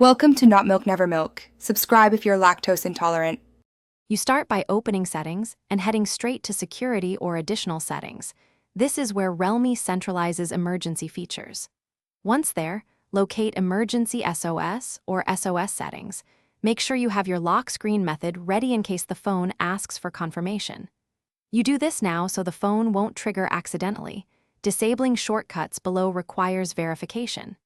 Welcome to Not Milk Never Milk. Subscribe if you're lactose intolerant. You start by opening Settings and heading straight to Security or Additional Settings. This is where Realme centralizes emergency features. Once there, locate Emergency SOS or SOS settings. Make sure you have your lock screen method ready in case the phone asks for confirmation. You do this now so the phone won't trigger accidentally. Disabling shortcuts below requires verification.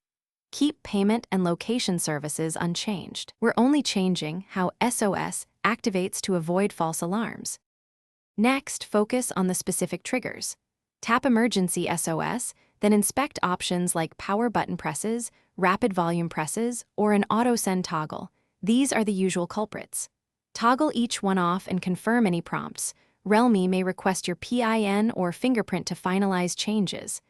Keep payment and location services unchanged. We're only changing how SOS activates to avoid false alarms. Next, focus on the specific triggers. Tap Emergency SOS, then inspect options like power button presses, rapid volume presses, or an auto-send toggle. These are the usual culprits. Toggle each one off and confirm any prompts. Realme may request your PIN or fingerprint to finalize changes.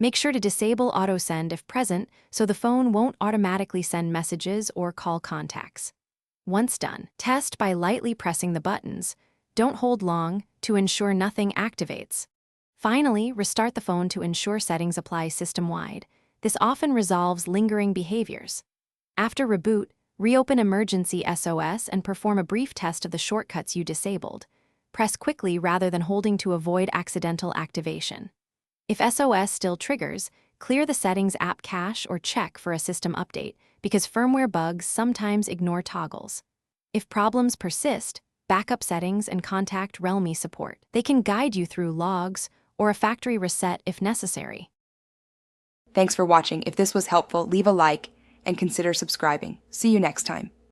Make sure to disable auto-send if present so the phone won't automatically send messages or call contacts. Once done, test by lightly pressing the buttons. Don't hold long to ensure nothing activates. Finally, restart the phone to ensure settings apply system-wide. This often resolves lingering behaviors. After reboot, reopen Emergency SOS and perform a brief test of the shortcuts you disabled. Press quickly rather than holding to avoid accidental activation. If SOS still triggers, clear the Settings app cache or check for a system update because firmware bugs sometimes ignore toggles. If problems persist, back up Settings and contact Realme support. They can guide you through logs or a factory reset if necessary. Thanks for watching. If this was helpful, leave a like and consider subscribing. See you next time.